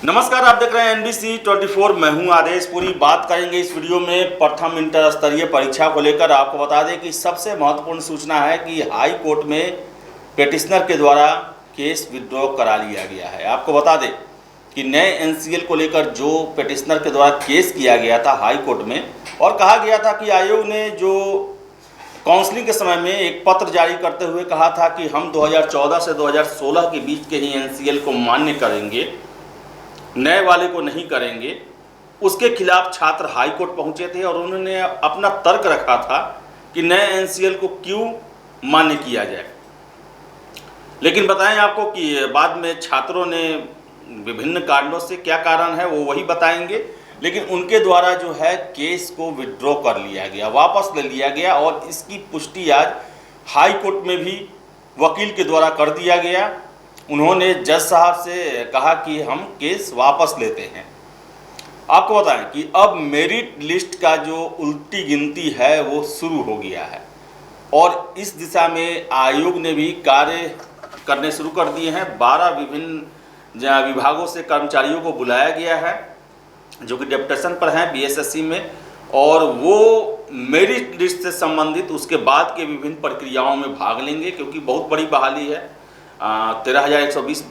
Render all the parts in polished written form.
नमस्कार, आप देख रहे हैं NBC 24। मैं हूं आदेश। पूरी बात करेंगे इस वीडियो में प्रथम इंटर स्तरीय परीक्षा को लेकर। आपको बता दें कि सबसे महत्वपूर्ण सूचना है कि हाई कोर्ट में पेटिशनर के द्वारा केस विड्रॉ करा लिया गया है। आपको बता दें कि नए NCL को लेकर जो पेटिशनर के द्वारा केस किया गया था हाई कोर्ट में, और कहा गया था कि आयोग ने जो काउंसलिंग के समय में एक पत्र जारी करते हुए कहा था कि हम 2014 से 2016 के बीच के ही NCL को मान्य करेंगे, नए वाले को नहीं करेंगे। उसके खिलाफ छात्र हाई कोर्ट पहुंचे थे और उन्होंने अपना तर्क रखा था कि नए NCL को क्यों मान्य किया जाए। लेकिन बताएं आपको कि बाद में छात्रों ने विभिन्न कारणों से, क्या कारण है वो वही बताएंगे, लेकिन उनके द्वारा जो है केस को विड्रॉ कर लिया गया, वापस ले लिया गया। और इसकी पुष्टि आज हाई कोर्ट में भी वकील के द्वारा कर दिया गया। उन्होंने जज साहब से कहा कि हम केस वापस लेते हैं। आपको बताएं कि अब मेरिट लिस्ट का जो उल्टी गिनती है वो शुरू हो गया है और इस दिशा में आयोग ने भी कार्य करने शुरू कर दिए हैं। 12 विभिन्न विभागों से कर्मचारियों को बुलाया गया है जो कि डेपुटेशन पर हैं BSSC में, और वो मेरिट लिस्ट से संबंधित उसके बाद के विभिन्न प्रक्रियाओं में भाग लेंगे, क्योंकि बहुत बड़ी बहाली है। 13,120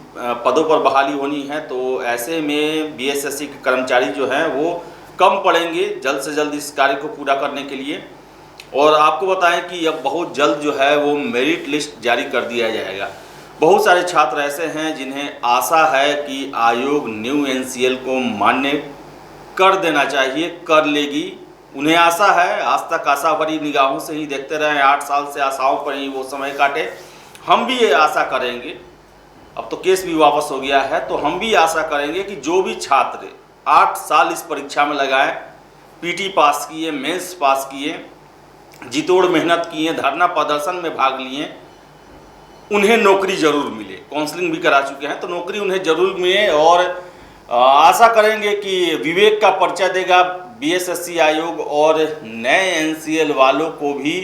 पदों पर बहाली होनी है, तो ऐसे में BSSC के कर्मचारी जो हैं वो कम पड़ेंगे जल्द से जल्द इस कार्य को पूरा करने के लिए। और आपको बताएं कि अब बहुत जल्द जो है वो मेरिट लिस्ट जारी कर दिया जाएगा। बहुत सारे छात्र ऐसे हैं जिन्हें आशा है कि आयोग न्यू NCL को मान्य कर देना चाहिए, कर लेगी। उन्हें आशा है, आज तक आशा भरी निगाहों से ही देखते रहे, 8 साल से आशाओं पर ही वो समय काटे। हम भी ये आशा करेंगे, अब तो केस भी वापस हो गया है, तो हम भी आशा करेंगे कि जो भी छात्र 8 साल इस परीक्षा में लगाए, PT पास किए, मेंस पास किए, जितोड़ मेहनत किए, धरना प्रदर्शन में भाग लिए, उन्हें नौकरी जरूर मिले। काउंसलिंग भी करा चुके हैं तो नौकरी उन्हें जरूर मिले। और आशा करेंगे कि विवेक का परिचय देगा BSSC आयोग और नए NCL वालों को भी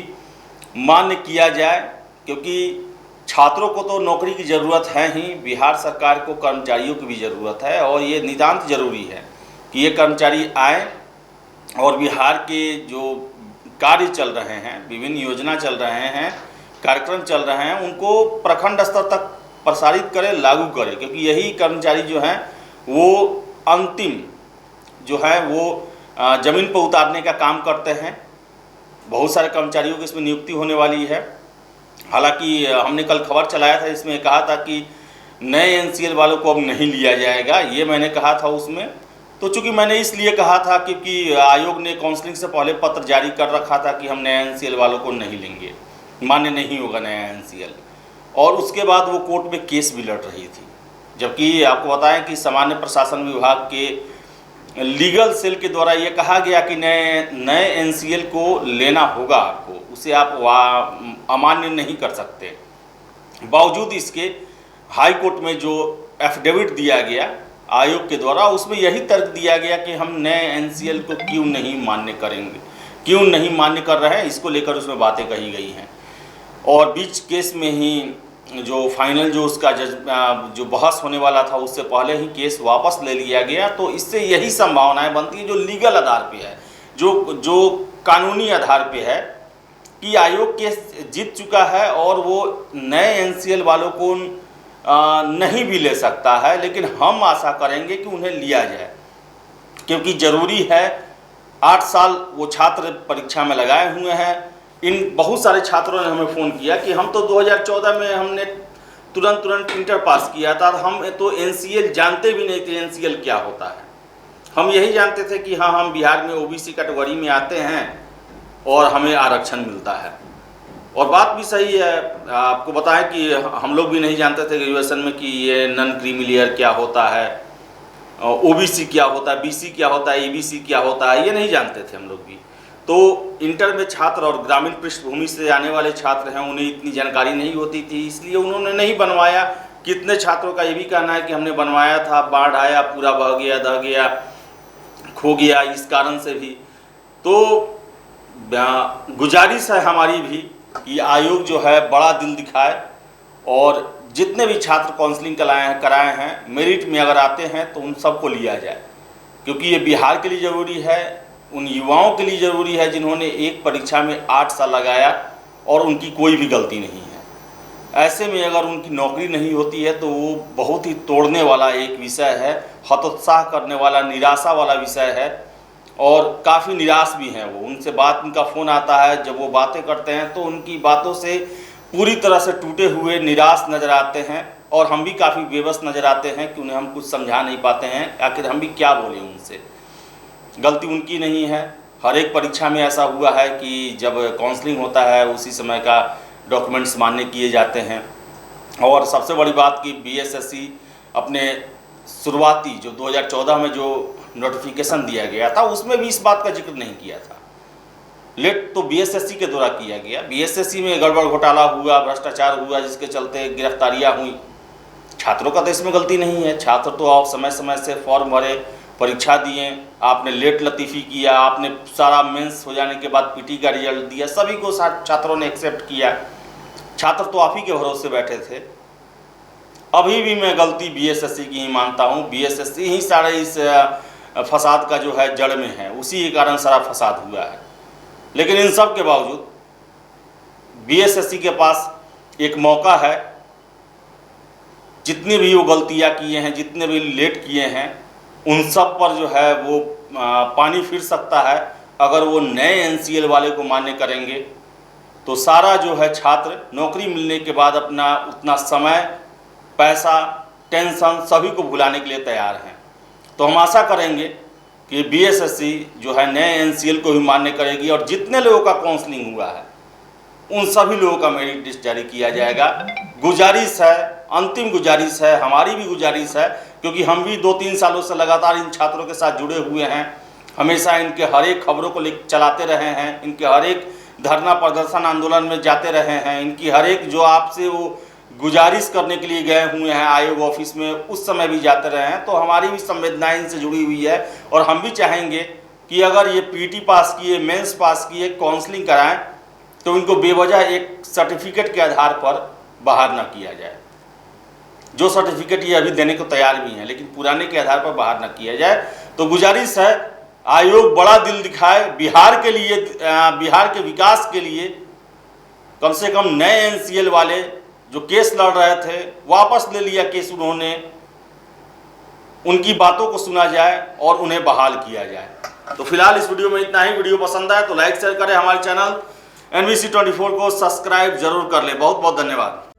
मान्य किया जाए, क्योंकि छात्रों को तो नौकरी की ज़रूरत है ही, बिहार सरकार को कर्मचारियों की भी ज़रूरत है। और ये नितांत ज़रूरी है कि ये कर्मचारी आए और बिहार के जो कार्य चल रहे हैं, विभिन्न योजना चल रहे हैं, कार्यक्रम चल रहे हैं, उनको प्रखंड स्तर तक प्रसारित करें, लागू करें, क्योंकि यही कर्मचारी जो हैं वो अंतिम जो है वो ज़मीन पर उतारने का काम करते हैं। बहुत सारे कर्मचारियों की इसमें नियुक्ति होने वाली है। हालांकि हमने कल खबर चलाया था, इसमें कहा था कि नए NCL वालों को अब नहीं लिया जाएगा, ये मैंने कहा था उसमें। तो चूंकि मैंने इसलिए कहा था क्योंकि आयोग ने काउंसलिंग से पहले पत्र जारी कर रखा था कि हम नए NCL वालों को नहीं लेंगे, मान्य नहीं होगा नया NCL। और उसके बाद वो कोर्ट में केस भी लड़ रही थी। जबकि आपको बताएं कि सामान्य प्रशासन विभाग के लीगल सेल के द्वारा ये कहा गया कि नए NCL को लेना होगा आपको, उसे आप अमान्य नहीं कर सकते। बावजूद इसके हाई कोर्ट में जो एफिडेविट दिया गया आयोग के द्वारा, उसमें यही तर्क दिया गया कि हम नए NCL को क्यों नहीं मान्य करेंगे, क्यों नहीं मान्य कर रहे हैं, इसको लेकर उसमें बातें कही गई हैं। और बीच केस में ही जो फाइनल जो उसका जो बहस होने वाला था, उससे पहले ही केस वापस ले लिया गया। तो इससे यही संभावनाएं बनती है, जो लीगल आधार पे है, जो कानूनी आधार पे है, कि आयोग केस जीत चुका है और वो नए NCL वालों को नहीं भी ले सकता है। लेकिन हम आशा करेंगे कि उन्हें लिया जाए, क्योंकि ज़रूरी है। 8 साल वो छात्र परीक्षा में लगाए हुए हैं। इन बहुत सारे छात्रों ने हमें फ़ोन किया कि हम तो 2014 में हमने तुरंत इंटर पास किया था, हम तो NCL जानते भी नहीं थे NCL क्या होता है। हम यही जानते थे कि हाँ, हम बिहार में OBC कैटेगरी में आते हैं और हमें आरक्षण मिलता है। और बात भी सही है। आपको बताएं कि हम लोग भी नहीं जानते थे ग्रेजुएशन में कि ये नॉन क्रीमी लेयर क्या होता है, OBC क्या होता है, BC क्या होता है, ABC क्या होता है, ये नहीं जानते थे हम लोग भी। तो इंटर में छात्र और ग्रामीण पृष्ठभूमि से आने वाले छात्र हैं, उन्हें इतनी जानकारी नहीं होती थी, इसलिए उन्होंने नहीं बनवाया। कितने छात्रों का ये भी कहना है कि हमने बनवाया था, बाढ़ आया, पूरा बह गया, दह गया, खो गया, इस कारण से भी। तो गुजारिश है हमारी भी कि आयोग जो है बड़ा दिल दिखाए और जितने भी छात्र काउंसलिंग कराए हैं मेरिट में अगर आते हैं तो उन सबको लिया जाए, क्योंकि ये बिहार के लिए ज़रूरी है, उन युवाओं के लिए ज़रूरी है जिन्होंने एक परीक्षा में 8 साल लगाया और उनकी कोई भी गलती नहीं है। ऐसे में अगर उनकी नौकरी नहीं होती है तो वो बहुत ही तोड़ने वाला एक विषय है, हतोत्साह करने वाला, निराशा वाला विषय है और काफ़ी निराश भी हैं वो। उनसे उनका फ़ोन आता है, जब वो बातें करते हैं तो उनकी बातों से पूरी तरह से टूटे हुए, निराश नज़र आते हैं और हम भी काफ़ी बेबस नज़र आते हैं कि उन्हें हम कुछ समझा नहीं पाते हैं, आखिर हम भी क्या बोलें उनसे। गलती उनकी नहीं है। हर एक परीक्षा में ऐसा हुआ है कि जब काउंसलिंग होता है उसी समय का डॉक्यूमेंट्स मान्य किए जाते हैं। और सबसे बड़ी बात कि बीएसएससी अपने शुरुआती जो 2014 में जो नोटिफिकेशन दिया गया था उसमें भी इस बात का जिक्र नहीं किया था। लेट तो बीएसएससी के द्वारा किया गया। बीएसएससी में गड़बड़ घोटाला हुआ, भ्रष्टाचार हुआ, जिसके चलते गिरफ्तारियां हुई। छात्रों का तो इसमें गलती नहीं है। छात्र तो आप समय समय से फॉर्म भरे, परीक्षा दिए, आपने लेट लतीफ़ी किया, आपने सारा मेंस हो जाने के बाद पीटी का रिजल्ट दिया, सभी को छात्रों ने एक्सेप्ट किया। छात्र तो आप ही के भरोसे बैठे थे। अभी भी मैं गलती बीएसएससी की ही मानता हूँ। बीएसएससी ही सारे इस फसाद का जो है जड़ में है, उसी के कारण सारा फसाद हुआ है। लेकिन इन सब के बावजूद बीएसएससी के पास एक मौका है। जितनी भी वो गलतियाँ किए हैं, जितने भी लेट किए हैं, उन सब पर जो है वो पानी फिर सकता है। अगर वो नए एनसीएल वाले को मान्य करेंगे तो सारा जो है छात्र नौकरी मिलने के बाद अपना उतना समय, पैसा, टेंशन सभी को भुलाने के लिए तैयार हैं। तो हम आशा करेंगे कि बीएसएससी जो है नए एनसीएल को भी मान्य करेगी और जितने लोगों का काउंसलिंग हुआ है उन सभी लोगों का मेरिट लिस्ट जारी किया जाएगा। गुजारिश है, अंतिम गुजारिश है, हमारी भी गुजारिश है, क्योंकि हम भी 2-3 सालों से लगातार इन छात्रों के साथ जुड़े हुए हैं। हमेशा इनके हर एक खबरों को चलाते रहे हैं, इनके हर एक धरना प्रदर्शन आंदोलन में जाते रहे हैं, इनकी हर एक जो आपसे वो गुजारिश करने के लिए गए हुए हैं आयोग ऑफिस में, उस समय भी जाते रहे हैं। तो हमारी भी संवेदनाएं इनसे जुड़ी हुई है और हम भी चाहेंगे कि अगर ये पीटी पास किए, मेंस पास किए, काउंसलिंग कराएं तो इनको बेवजह एक सर्टिफिकेट के आधार पर बाहर ना किया जाए। जो सर्टिफिकेट ये अभी देने को तैयार भी हैं, लेकिन पुराने के आधार पर बाहर ना किया जाए। तो गुजारिश है आयोग बड़ा दिल दिखाए, बिहार के लिए, बिहार के विकास के लिए कम से कम नए एनसीएल वाले जो केस लड़ रहे थे वापस ले लिया केस उन्होंने, उनकी बातों को सुना जाए और उन्हें बहाल किया जाए। तो फिलहाल इस वीडियो में इतना ही। वीडियो पसंद आए तो लाइक शेयर करें, हमारे चैनल NBC 24 को सब्सक्राइब जरूर कर लें। बहुत बहुत धन्यवाद।